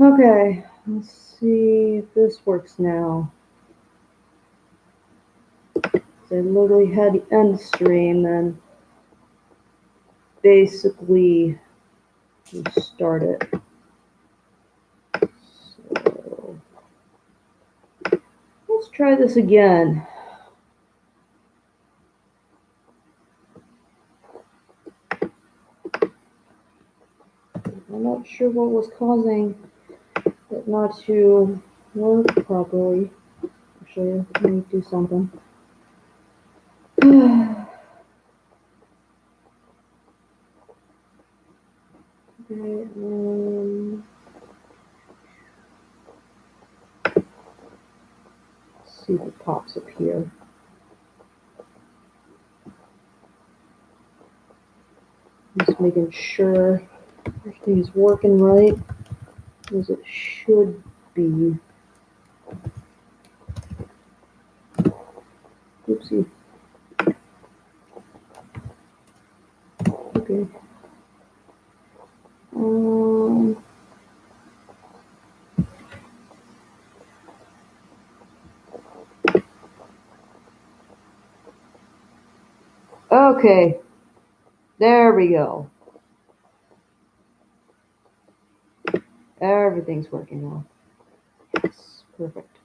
Okay, let's see if this works now. So I literally had the end stream and basically start it. So let's try this again. I'm not sure what was causing it not to work properly. Actually, let me do something. Okay, let's see what pops up here. Just making sure everything's working right as it should be. Oopsie. Okay. Okay. There we go. Everything's working now. Yes, perfect.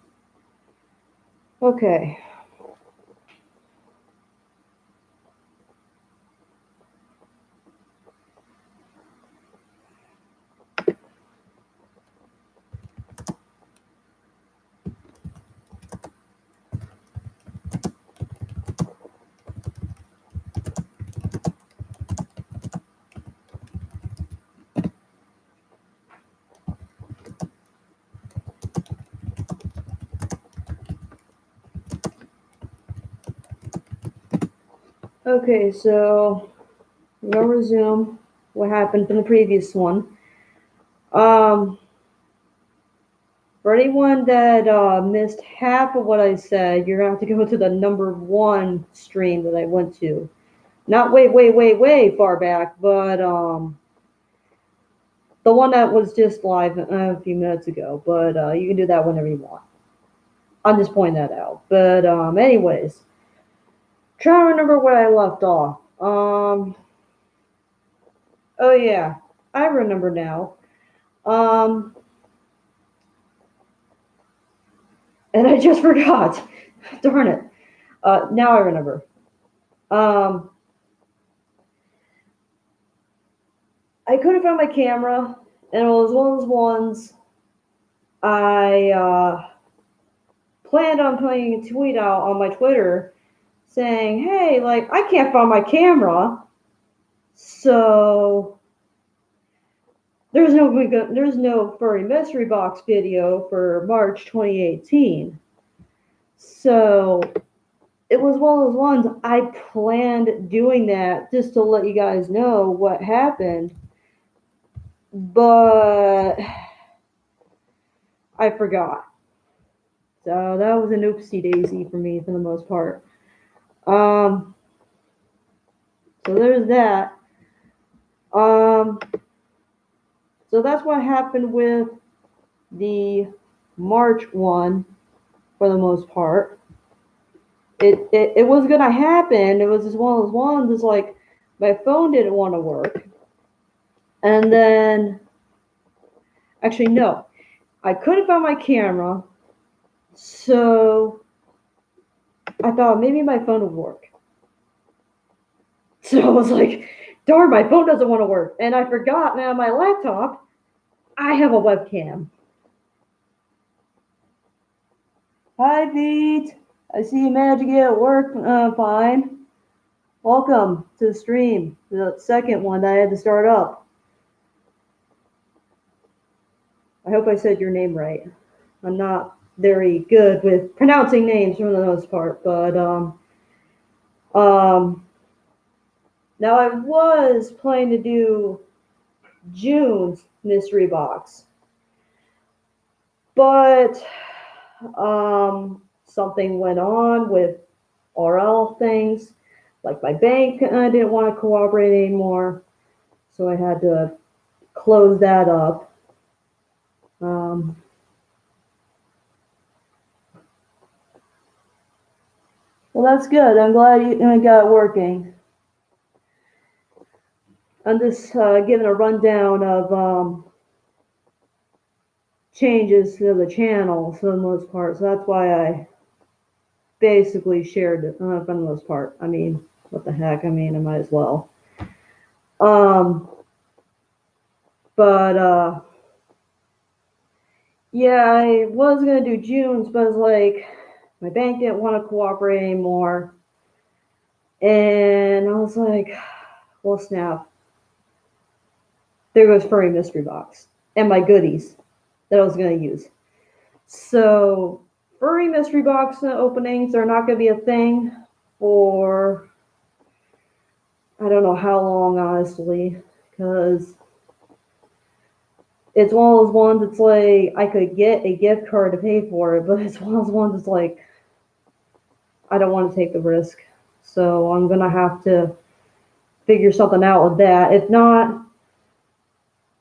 Okay. Okay, so I'm gonna resume what happened from the previous one. Um, for anyone that missed half of what I said, you're gonna have to go to the number one stream that I went to. Not way far back, but the one that was just live a few minutes ago. But you can do that whenever you want. I'm just pointing that out. But anyways, trying to remember where I left off. Oh yeah, I remember now. Um, and I just forgot. Darn it. Now I remember. Um, I couldn't find my camera, and it was one of those ones I planned on putting a tweet out on my Twitter saying, "Hey, like I can't find my camera, so there's no furry mystery box video for March 2018." So it was one of those ones I planned doing that just to let you guys know what happened, but I forgot. So that was an oopsie daisy for me for the most part. Um, so there's that. Um, so that's what happened with the March one for the most part. It was gonna happen. It was just one of those ones. It's like my phone didn't want to work, and then actually no, I couldn't find my camera, so I thought maybe my phone would work. So I was like, darn, my phone doesn't want to work, and I forgot. Now my laptop, I have a webcam. Hi, Pete. I see you managed to get it work fine. Welcome to the stream, the second one that I had to start up. I hope I said your name right. I'm not very good with pronouncing names for the most part, but um, now I was planning to do June's mystery box, but something went on with RL things, like my bank didn't want to cooperate anymore, so I had to close that up. Um, well, that's good. I'm glad you got it working. I'm just giving a rundown of changes to the channel for the most part. So that's why I basically shared it for the most part. I mean, what the heck? I mean, I might as well. Um, but yeah, I was gonna do June's, but it's like my bank didn't want to cooperate anymore, and I was like, well, snap. There goes Furry Mystery Box and my goodies that I was gonna use. So Furry Mystery Box openings are not gonna be a thing for I don't know how long, honestly, because it's one of those ones that's like I could get a gift card to pay for it, but it's one of those ones that's like I don't want to take the risk. So I'm gonna have to figure something out with that. If not,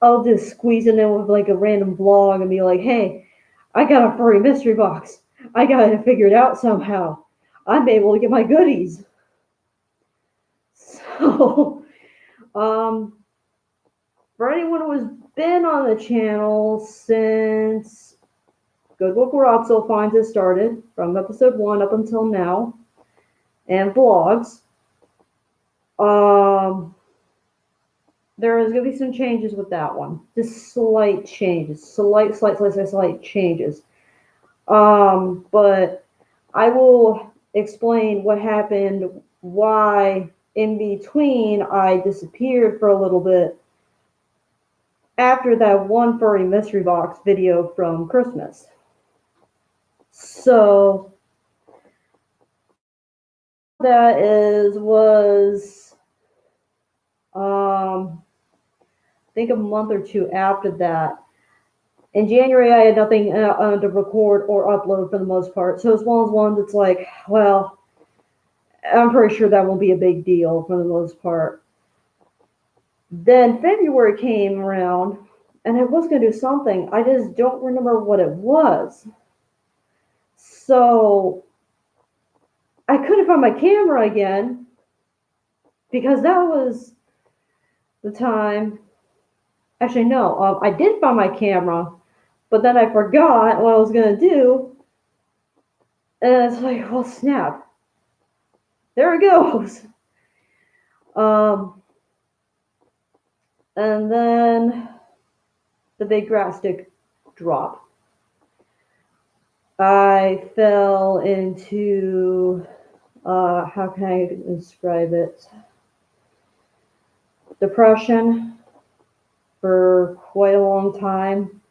I'll just squeeze it in with like a random vlog and be like, hey, I got a furry mystery box. I gotta figure it out somehow. I'm able to get my goodies. So for anyone who has been on the channel since Goodwill Garazzo finds it started, from episode 1 up until now, and vlogs, there is going to be some changes with that one. Just slight changes. Slight changes. But I will explain what happened, why in between I disappeared for a little bit after that one furry mystery box video from Christmas. So that was I think a month or two after that. In January, I had nothing to record or upload for the most part. So it's one of those ones that's like, well, I'm pretty sure that won't be a big deal for the most part. Then February came around, and I was going to do something. I just don't remember what it was. So I couldn't find my camera again because that was the time. Actually, no, I did find my camera, but then I forgot what I was going to do. And it's like, well, snap. There it goes. And then the big drastic drop. I fell into, how can I describe it? Depression for quite a long time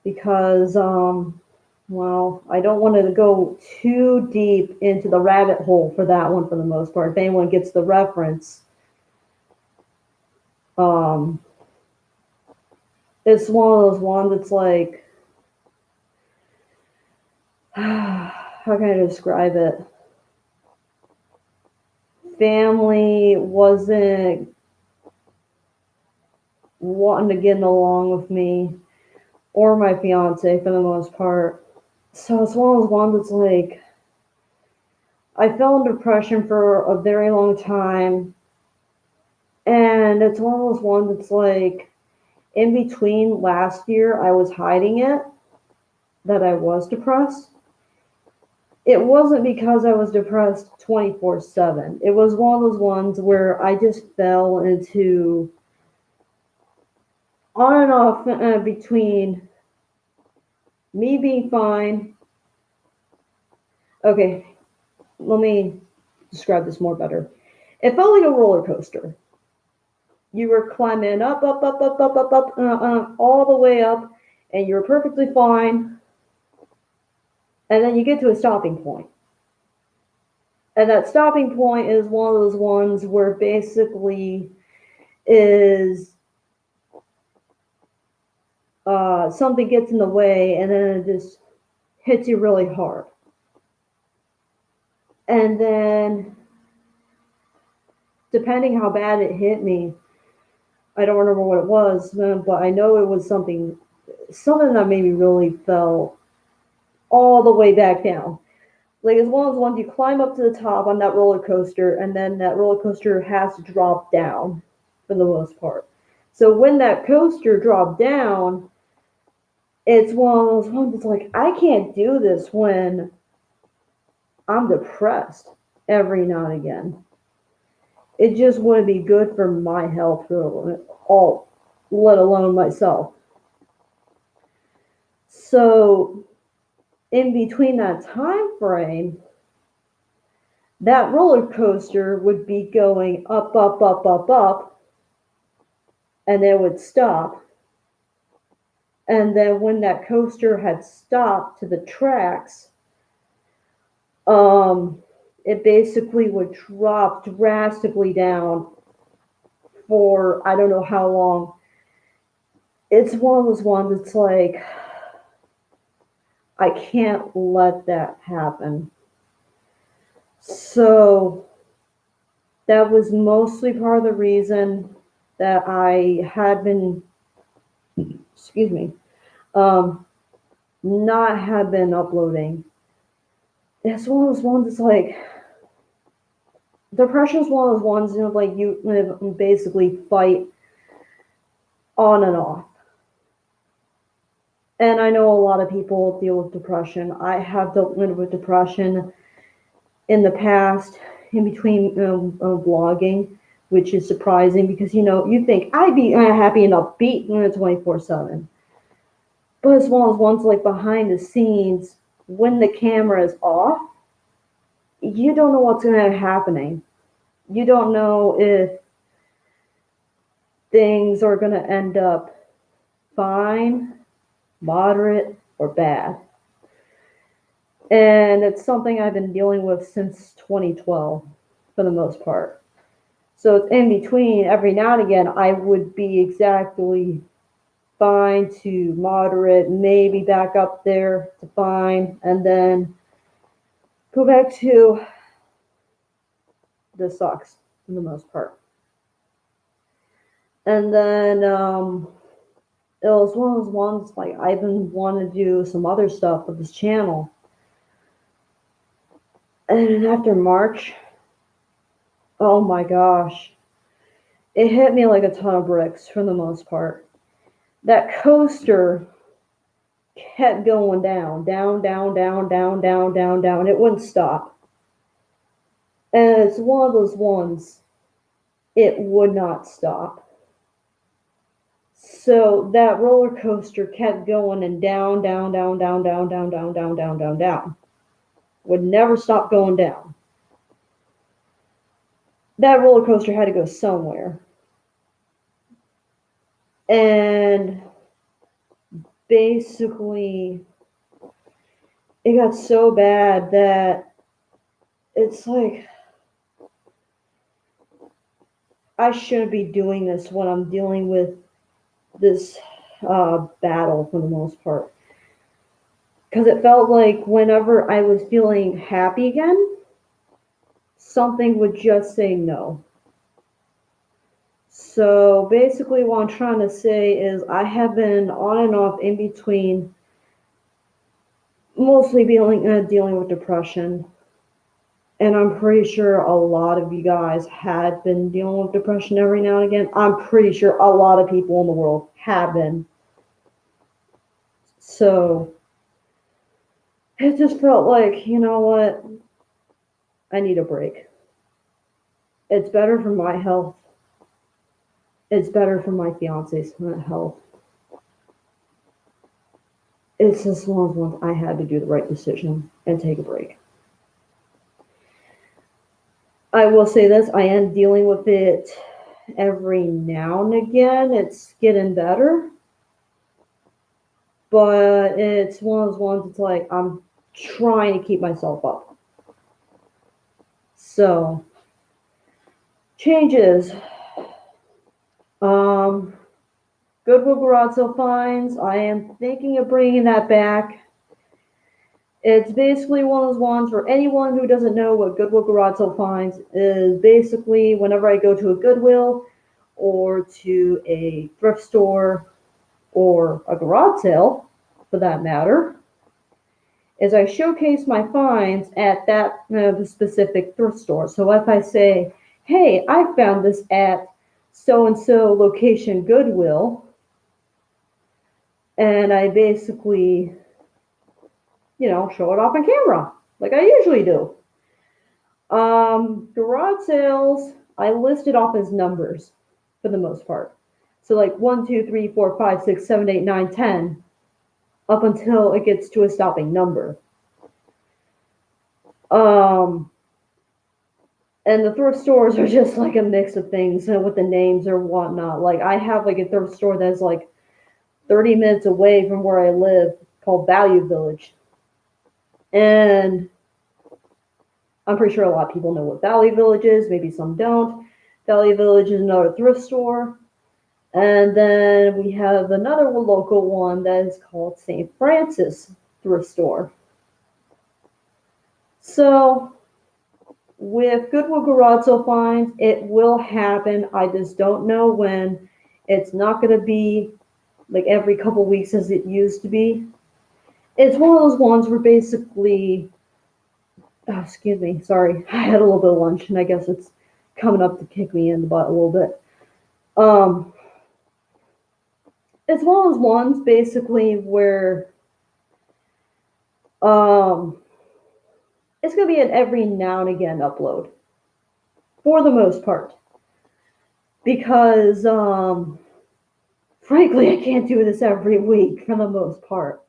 because, well, I don't want to go too deep into the rabbit hole for that one for the most part. If anyone gets the reference, it's one of those ones that's like, how can I describe it? Family wasn't wanting to get along with me or my fiance for the most part. So it's one of those ones that's like, I fell in depression for a very long time. And it's one of those ones that's like, in between last year, I was hiding it, that I was depressed. It wasn't because I was depressed 24/7. It was one of those ones where I just fell into on and off between me being fine. Okay, let me describe this more better. It felt like a roller coaster. You were climbing up, all the way up, and you were perfectly fine. And then you get to a stopping point. And that stopping point is one of those ones where basically is something gets in the way and then it just hits you really hard. And then, depending how bad it hit me, I don't remember what it was, but I know it was something something that made me really fell all the way back down. Like as one of those ones you climb up to the top on that roller coaster, and then that roller coaster has to drop down for the most part. So when that coaster dropped down, it's one of those ones that's like, I can't do this when I'm depressed every now and again. It just wouldn't be good for my health, all, let alone myself. So in between that time frame, that roller coaster would be going up, up, up, up, up, and it would stop. And then when that coaster had stopped to the tracks, it basically would drop drastically down for I don't know how long. It's one of those ones that's like, I can't let that happen. So that was mostly part of the reason that I had been, excuse me, not have been uploading. It's one of those ones that's like, depression is one of those ones, like you basically fight on and off. And I know a lot of people deal with depression. I have dealt with depression in the past, in between vlogging, which is surprising because you think I'd be happy and upbeat 24/7. But it's one of those ones like behind the scenes, when the camera is off, you don't know what's going to be happening. You don't know if things are going to end up fine, moderate, or bad. And it's something I've been dealing with since 2012 for the most part. So it's in between. Every now and again, I would be exactly fine to moderate, maybe back up there to fine, and then go back to this sucks for the most part. And then it was one of those ones like I've been wanting to do some other stuff with this channel. And after March, oh my gosh, it hit me like a ton of bricks for the most part. That coaster kept going down, down, down, down, down, down, down, down. It wouldn't stop. And it's one of those ones, it would not stop. So that roller coaster kept going and down, down, down, down, down, down, down, down, down, down, down. Would never stop going down. That roller coaster had to go somewhere. And basically, it got so bad that it's like, I shouldn't be doing this when I'm dealing with this battle for the most part. Because it felt like whenever I was feeling happy again, something would just say no. So basically what I'm trying to say is I have been on and off in between mostly dealing with depression. And I'm pretty sure a lot of you guys had been dealing with depression every now and again. I'm pretty sure a lot of people in the world have been. So it just felt like, you know what? I need a break. It's better for my health. It's better for my fiance's health. It's just one of those ones I had to do the right decision and take a break. I will say this, I am dealing with it every now and again. It's getting better. But it's one of those ones that's like I'm trying to keep myself up. So, changes. Goodwill Garage Sale Finds, I am thinking of bringing that back. It's basically one of those ones for anyone who doesn't know what Goodwill Garage Sale Finds is. Basically, whenever I go to a Goodwill or to a thrift store, or a garage sale for that matter, is I showcase my finds at that specific thrift store. So if I say, hey, I found this at so and so location Goodwill, and I basically, show it off on camera like I usually do. Garage sales, I list it off as numbers for the most part. So like 1, 2, 3, 4, 5, 6, 7, 8, 9, 10, up until it gets to a stopping number. And the thrift stores are just like a mix of things with the names or whatnot. Like I have like a thrift store that's like 30 minutes away from where I live called Value Village. And I'm pretty sure a lot of people know what Value Village is. Maybe some don't. Value Village is another thrift store. And then we have another local one that is called St. Francis Thrift Store. So with Goodwill Garage Sale finds, it will happen. I just don't know when. It's not going to be like every couple weeks as it used to be. It's one of those ones where basically, excuse me, sorry, I had a little bit of lunch and I guess it's coming up to kick me in the butt a little bit. It's one of those ones basically where it's going to be an every now and again upload for the most part, because frankly I can't do this every week for the most part,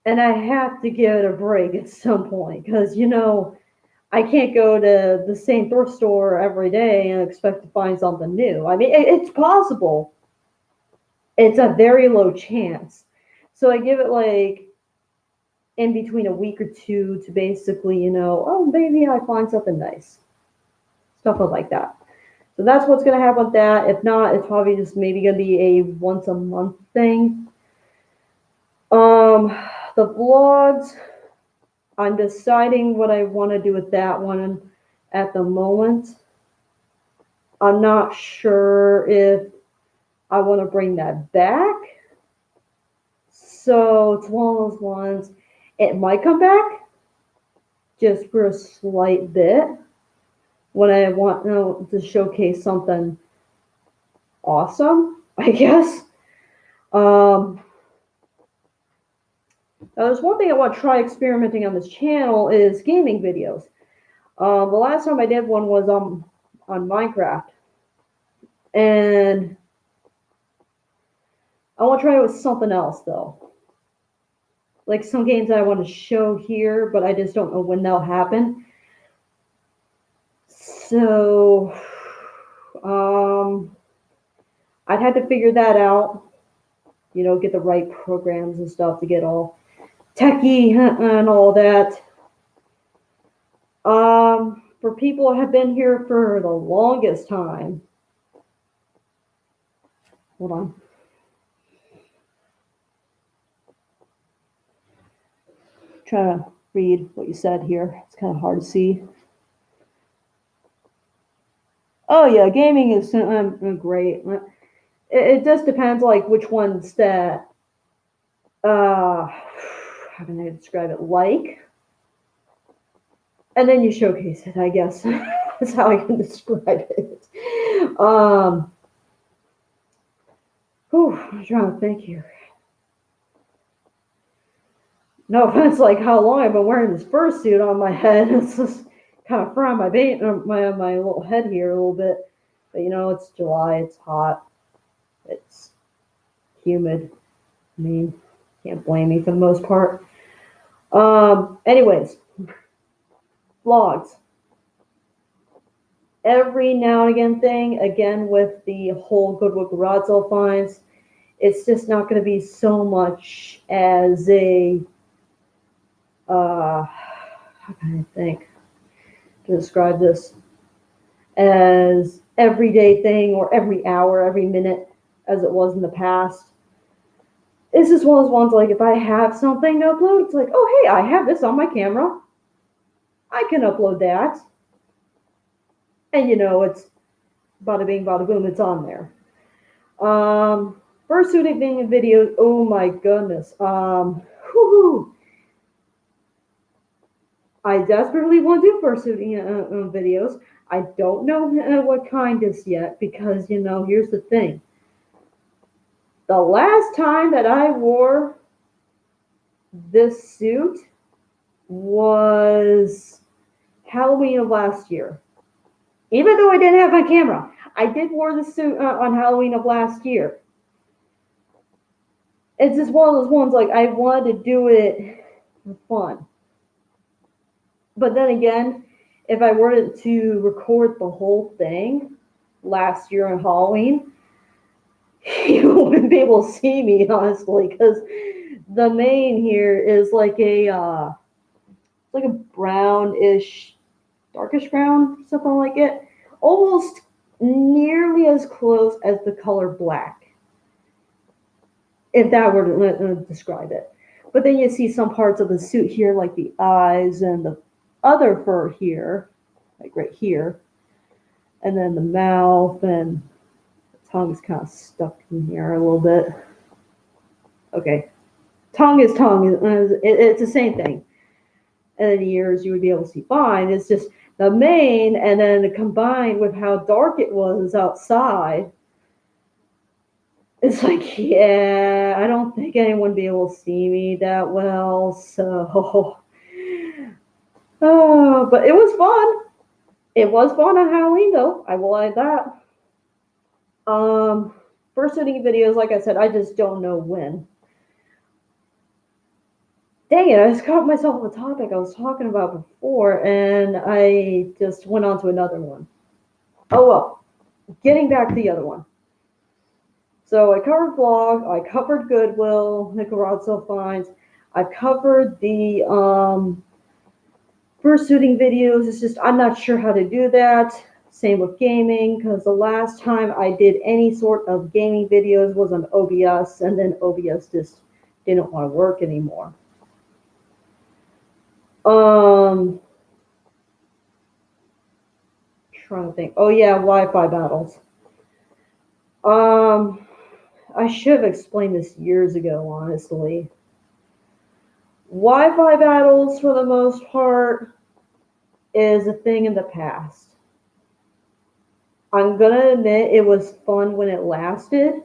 and I have to give it a break at some point, because I can't go to the same thrift store every day and expect to find something new. I mean, it's possible. It's a very low chance. So I give it like in between a week or two to basically, maybe I find something nice. Stuff like that. So that's what's going to happen with that. If not, it's probably just maybe going to be a once a month thing. The vlogs, I'm deciding what I want to do with that one at the moment. I'm not sure if I want to bring that back. So it's one of those ones. It might come back just for a slight bit when I want to showcase something awesome, I guess. There's one thing I want to try experimenting on this channel is gaming videos. The last time I did one was on Minecraft. And I want to try it with something else, though. Like some games I want to show here, but I just don't know when they'll happen. So, I'd had to figure that out. Get the right programs and stuff to get all techie and all that. For people who have been here for the longest time. Hold on. Trying to read what you said here. It's kind of hard to see. Oh yeah, gaming is great. It just depends like which ones that how can I describe it, like, and then you showcase it, I guess. That's how I can describe it. I'm trying to think here. No offense, like how long I've been wearing this fursuit on my head. It's just kind of frying my little head here a little bit. But it's July, it's hot, it's humid. I mean, can't blame me for the most part. Anyways, vlogs. Every now and again thing, again with the whole Goodwill Garage Sale finds, it's just not going to be so much as a how can I think to describe this, as everyday thing or every hour, every minute as it was in the past. This is one of those ones like if I have something to upload, it's like, oh hey, I have this on my camera. I can upload that. And it's bada bing, bada boom, it's on there. Fursuiting videos. Oh my goodness. Whoo. I desperately want to do fursuiting videos. I don't know what kind just yet because, here's the thing. The last time that I wore this suit was Halloween of last year. Even though I didn't have my camera, I did wear the suit on Halloween of last year. It's just one of those ones, like, I wanted to do it for fun. But then again, if I were to record the whole thing last year on Halloween, you wouldn't be able to see me, honestly, because the mane here is like a brownish, darkish brown, something like it. Almost nearly as close as the color black, if that were to describe it. But then you see some parts of the suit here, like the eyes and the other fur here, like right here, and then the mouth, and the tongue is kind of stuck in here a little bit. Okay, tongue is tongue. It's the same thing. And then the ears you would be able to see fine. It's just the mane, and then combined with how dark it was outside, it's like, yeah, I don't think anyone would be able to see me that well. So, but it was fun. It was fun on Halloween, though. I will add that. Fursuiting videos, like I said, I just don't know when. Dang it, I just caught myself on the topic I was talking about before, and I just went on to another one. Oh, well, getting back to the other one. So I covered vlog, I covered Goodwill, the garage sale finds, I covered the fursuiting videos. It's just I'm not sure how to do that. Same with gaming, because the last time I did any sort of gaming videos was on OBS, and then OBS just didn't want to work anymore. Trying to think. Oh yeah, Wi-Fi battles. I should have explained this years ago, honestly. Wi-Fi battles, for the most part, is a thing in the past. I'm gonna admit it was fun when it lasted,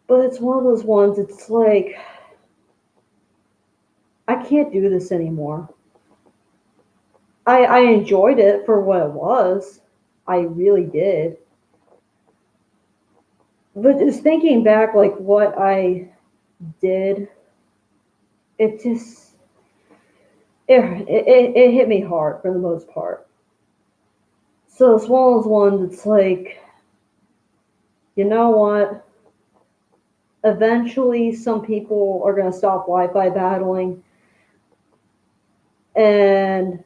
but it's one of those ones, it's like, I can't do this anymore. I enjoyed it for what it was. I really did. But just thinking back, like, what I did, it just, it hit me hard for the most part. So it's one of those ones, it's like, you know what? Eventually, some people are going to stop Wi-Fi battling. And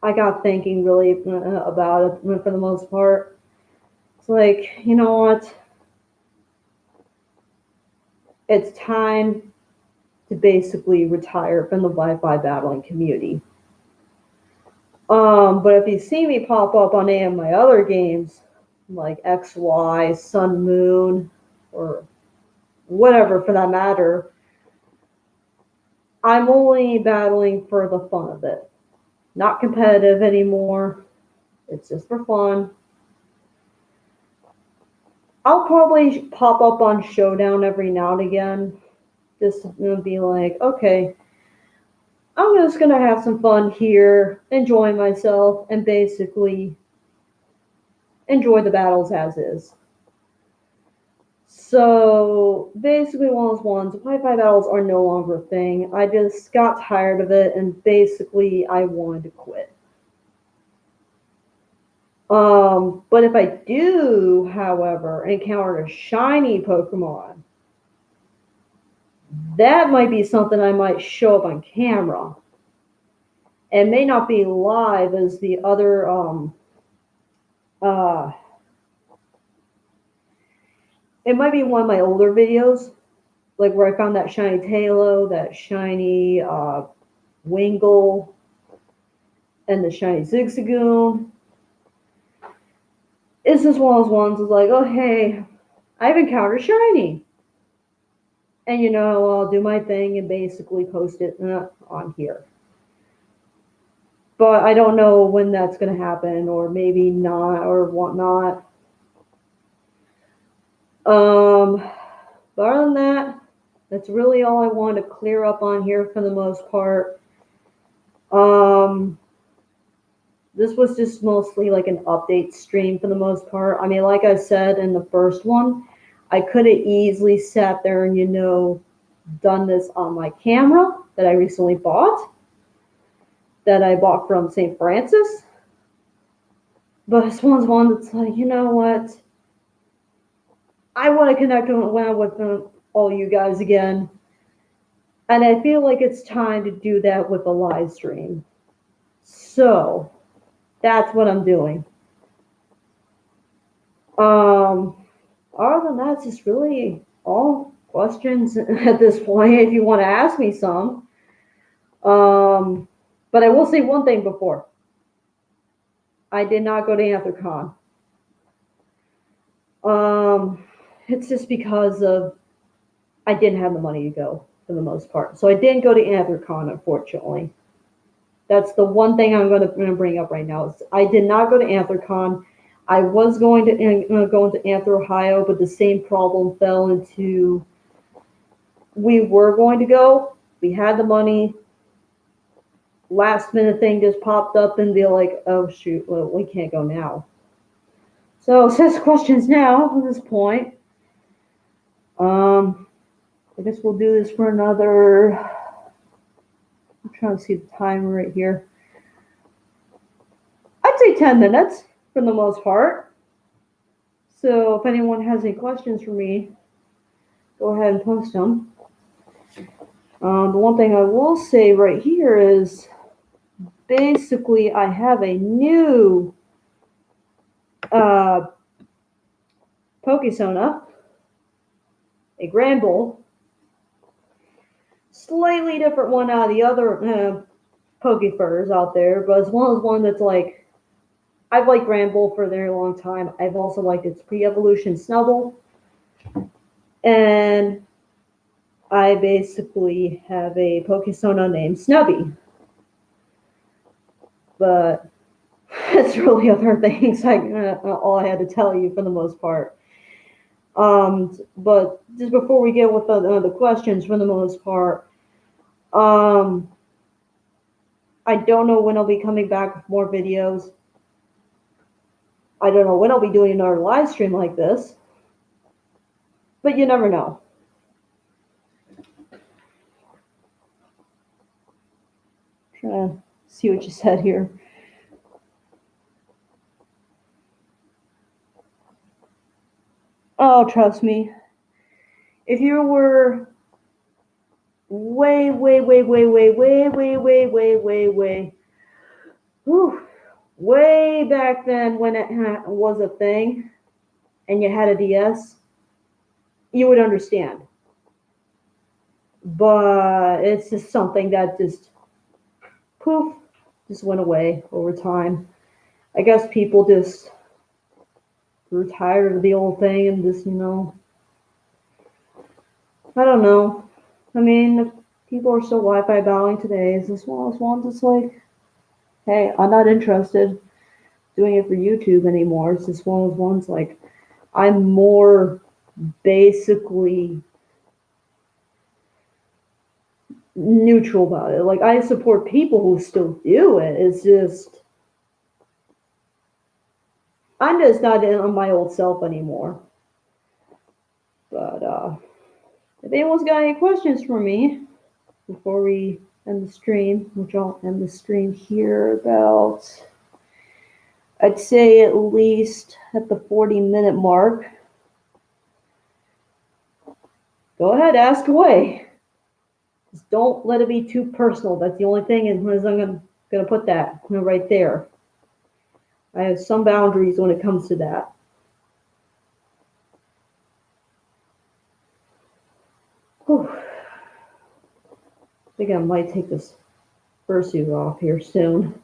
I got thinking really about it for the most part. It's like, you know what? It's time to basically retire from the Wi-Fi battling community. But if you see me pop up on any of my other games, like XY, Sun Moon, or whatever for that matter, I'm only battling for the fun of it. Not competitive anymore. It's just for fun. I'll probably pop up on Showdown every now and again. Just to be like, okay, I'm just going to have some fun here, enjoy myself, and basically enjoy the battles as is. So basically one of those ones, Wi-Fi battles are no longer a thing. I just got tired of it, and basically I wanted to quit. But if I do, however, encounter a shiny Pokemon, that might be something I might show up on camera. It may not be live as the other it might be one of my older videos, like where I found that shiny Tailo, that shiny Wingull, and the shiny Zigzagoon. It's just one of those ones. It's like, oh hey, I've encountered Shiny. And I'll do my thing and basically post it on here. But I don't know when that's going to happen, or maybe not, or whatnot. But other than that, that's really all I want to clear up on here for the most part. This was just mostly like an update stream for the most part. I mean, like I said in the first one, I could have easily sat there and, done this on my camera that I recently bought, that I bought from St. Francis. But this one's one that's like, you know what? I want to connect with all you guys again. And I feel like it's time to do that with a live stream. So that's what I'm doing. Other than that, it's just really all questions at this point, if you want to ask me some. But I will say one thing before. I did not go to AntherCon. It's just because of I didn't have the money to go for the most part. So I didn't go to AntherCon, unfortunately. That's the one thing I'm going to bring up right now. Is I did not go to AntherCon. I was going to go into Anther, Ohio, but the same problem fell into. We were going to go. We had the money. Last minute thing just popped up, and they're like, "Oh shoot, well, we can't go now." So it says questions now at this point. I guess we'll do this for another. I'm trying to see the timer right here. I'd say 10 minutes for the most part. So if anyone has any questions for me, go ahead and post them. The one thing I will say right here is basically I have a new Pokésona, a Granbull, slightly different one out of the other Pokefurs out there, but as well as one that's like, I've liked Granbull for a very long time. I've also liked its pre-evolution Snubbull. And I basically have a Pokésona named Snubby. But it's really other things all I had to tell you for the most part. But just before we get with the questions for the most part, I don't know when I'll be coming back with more videos. I don't know when I'll be doing another live stream like this. But you never know. Trying to see what you said here. Oh, trust me. If you were way back then when it was a thing and you had a DS, you would understand. But it's just something that just poof, just went away over time. I guess people just grew tired of the old thing and just, I don't know. I mean, if people are still Wi-Fi battling today, is this one of those ones that's like, hey, I'm not interested doing it for YouTube anymore. It's just one of those ones like, I'm more basically neutral about it. Like, I support people who still do it. It's just, I'm just not in on my old self anymore. But if anyone's got any questions for me before we end the stream, which I'll end the stream here about, I'd say at least at the 40-minute mark. Go ahead, ask away. Just don't let it be too personal. That's the only thing, and I'm going to put that right there. I have some boundaries when it comes to that. Whew. I think I might take this fursuit off here soon.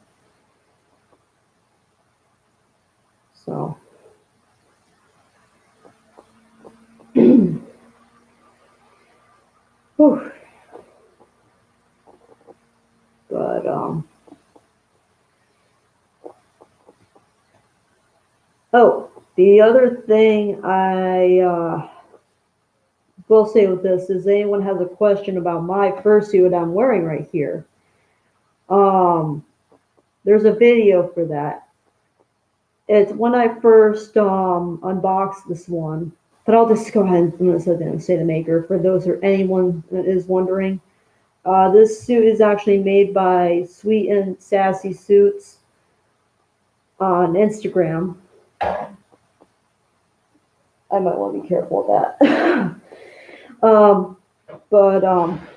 So, The other thing I will say with this is anyone has a question about my fursuit I'm wearing right here. There's a video for that. It's when I first unboxed this one. But I'll just go ahead and say the maker for those or anyone that is wondering. This suit is actually made by Sweet and Sassy Suits on Instagram. I might want to be careful of that. But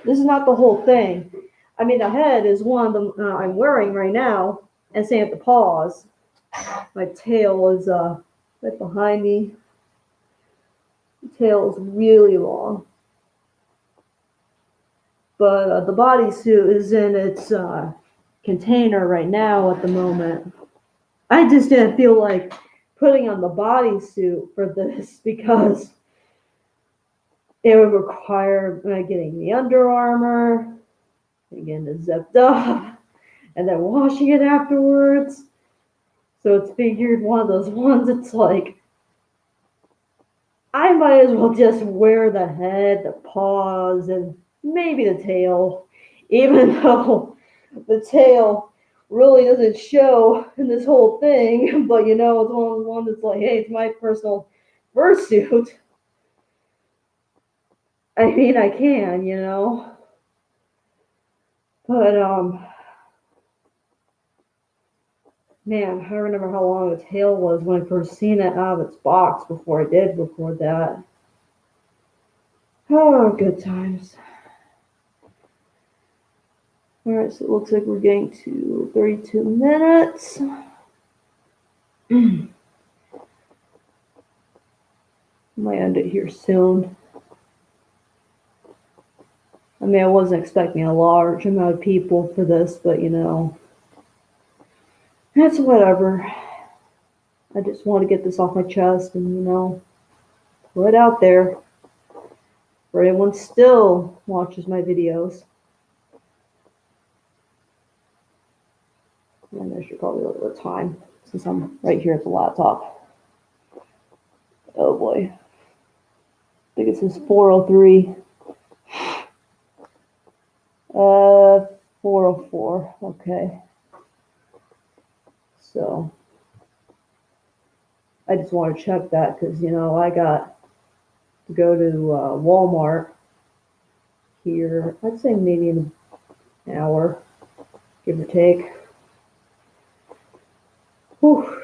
this is not the whole thing. I mean, the head is one of them I'm wearing right now, and same at the paws. My tail is right behind me. The tail is really long. But the bodysuit is in its container right now at the moment. I just didn't feel like putting on the bodysuit for this because it would require getting the Under Armour, getting it zipped up, and then washing it afterwards. So it's figured one of those ones, it's like, I might as well just wear the head, the paws, and maybe the tail, even though the tail really doesn't show in this whole thing. But it's one that's like, hey, it's my personal fursuit. I mean, I can, but man, I don't remember how long the tail was when I first seen it out of its box before I did record that. Oh, good times. Alright, so it looks like we're getting to 32 minutes. Might end it here soon. I mean, I wasn't expecting a large amount of people for this, but that's whatever. I just want to get this off my chest and, put it out there for anyone still watches my videos. And I should probably look at the time since I'm right here at the laptop. Oh boy. I think it says 4:03. 4:04. Okay. So I just want to check that because, I got to go to Walmart here. I'd say maybe in an hour, give or take. Whew.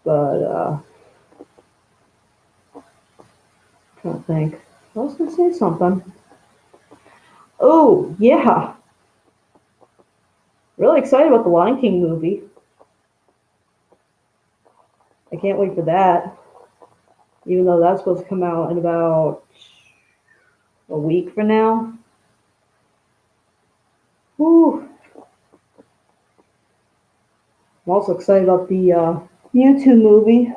But, trying to think. I was going to say something. Oh, yeah. Really excited about the Lion King movie. I can't wait for that. Even though that's supposed to come out in about a week from now. Whew. I'm also excited about the YouTube movie.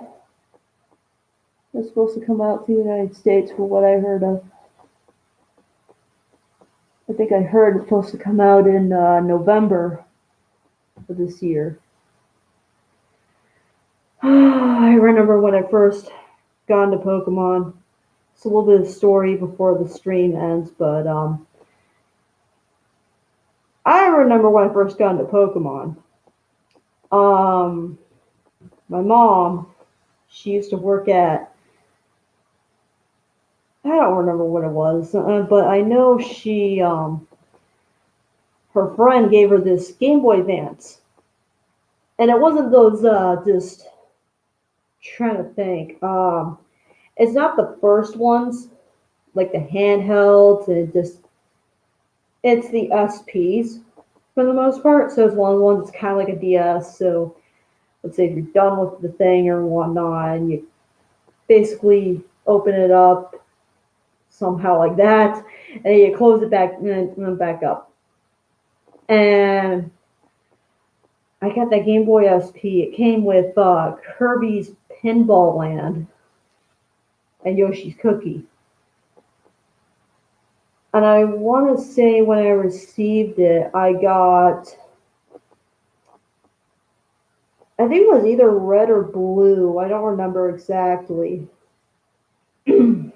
It's supposed to come out to the United States for what I heard of. I think I heard it's supposed to come out in November of this year. I remember when I first got into Pokemon. It's a little bit of story before the stream ends, but I remember when I first got into Pokemon. My mom, she used to work at, I don't remember what it was, but I know she, her friend gave her this Game Boy Advance. And it wasn't those, just trying to think. It's not the first ones, like the handhelds, and it's the SPs for the most part. So it's one of the ones that's kind of like a DS. So let's say if you're done with the thing or whatnot, and you basically open it up somehow like that, and you close it back and back up. And I got that Game Boy SP. It came with Kirby's Pinball Land and Yoshi's Cookie. And I want to say when I received it, I think it was either red or blue. I don't remember exactly. And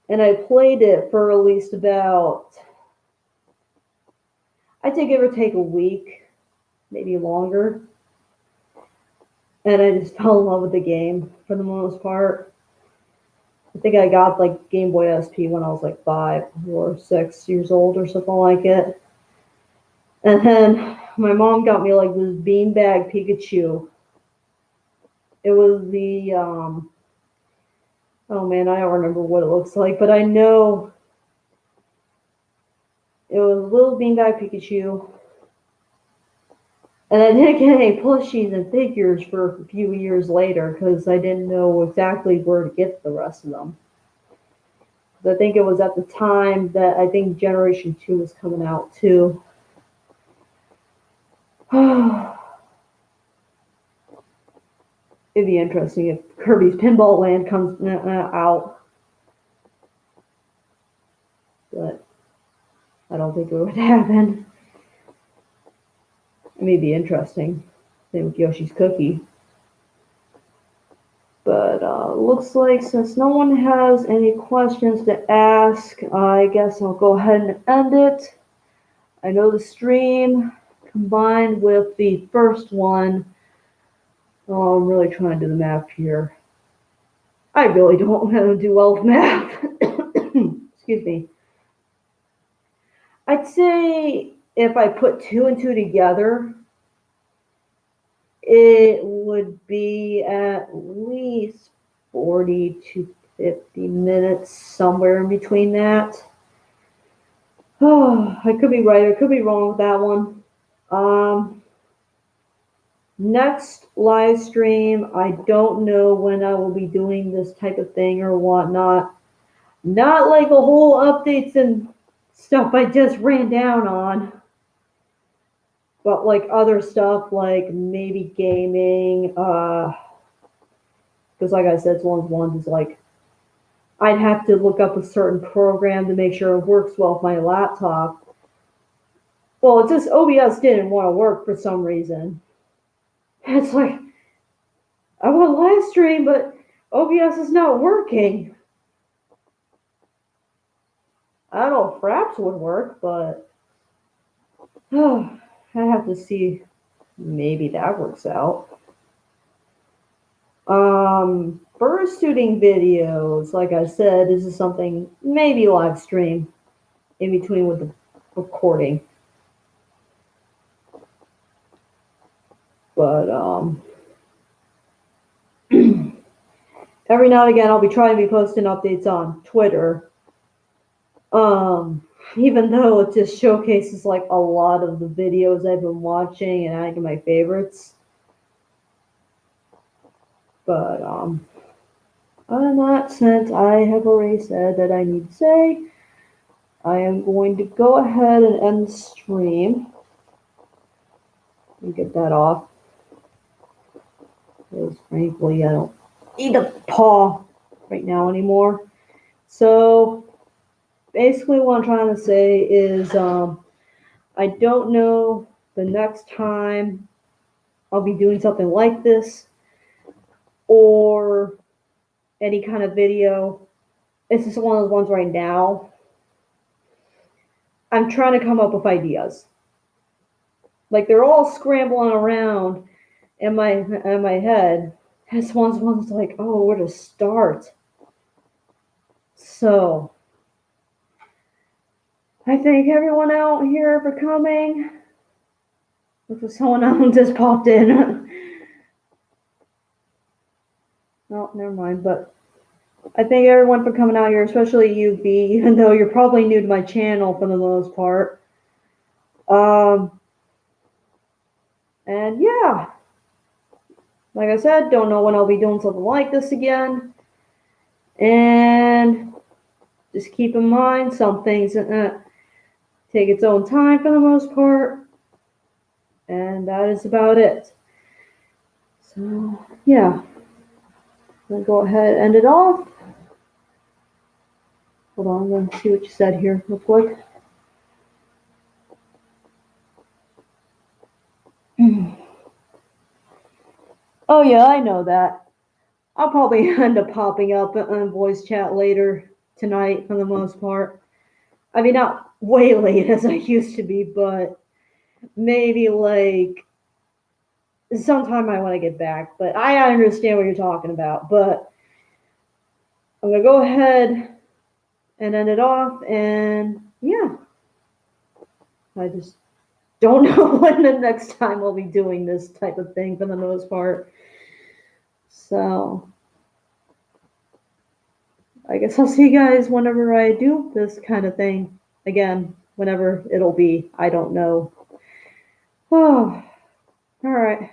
I played it for at least about, I'd say give or take a week, maybe longer. And I just fell in love with the game for the most part. I think I got like Game Boy SP when I was like 5 or 6 years old or something like it. And then my mom got me like this beanbag Pikachu. It was the oh man, I don't remember what it looks like, but I know it was a little beanbag Pikachu. And I didn't get any plushies and figures for a few years later because I didn't know exactly where to get the rest of them. I think it was at the time that I think Generation 2 was coming out too. It'd be interesting if Kirby's Pinball Land comes out. But I don't think it would happen. It may be interesting. Same with Yoshi's Cookie. But looks like since no one has any questions to ask, I guess I'll go ahead and end it. I know the stream combined with the first one. Oh, I'm really trying to do the math here. I really don't do well with math. Excuse me. I'd say if I put 2 and 2 together, it would be at least 40 to 50 minutes, somewhere in between that. Oh, I could be right, I could be wrong with that one. Next live stream, I don't know when I will be doing this type of thing or whatnot. Not like a whole updates and stuff I just ran down on, but like other stuff like maybe gaming, because like I said, it's one of the ones is like I'd have to look up a certain program to make sure it works well with my laptop. Well, it's just OBS didn't want to work for some reason. It's like I want to live stream, but OBS is not working. I don't know if Fraps would work, but I have to see. Maybe that works out. First shooting videos, like I said, this is something maybe live stream in between with the recording. But every now and again, I'll be trying to be posting updates on Twitter. Even though it just showcases like a lot of the videos I've been watching and adding to my favorites. But other than that, since I have already said that I need to say, I am going to go ahead and end the stream. And get that off. Because frankly, I don't need a paw right now anymore. So basically what I'm trying to say is I don't know the next time I'll be doing something like this or any kind of video. It's just one of those ones right now. I'm trying to come up with ideas. Like they're all scrambling around in my head. This one's like, oh, where to start? So I thank everyone out here for coming. Looks like someone else just popped in. No, never mind. But I thank everyone for coming out here, especially you, B, even though you're probably new to my channel for the most part. And yeah, like I said, don't know when I'll be doing something like this again. And just keep in mind, some things take its own time for the most part. And that is about it. So, yeah. I'm going to go ahead and end it off. Hold on, I'm going to see what you said here real quick. Oh yeah, I know that. I'll probably end up popping up on voice chat later tonight for the most part. I mean, not way late as I used to be, but maybe like sometime I want to get back. But I understand what you're talking about. But I'm going to go ahead and end it off. And yeah, I just don't know when the next time we'll be doing this type of thing for the most part. So I guess I'll see you guys whenever I do this kind of thing again, whenever it'll be. I don't know. Oh, all right.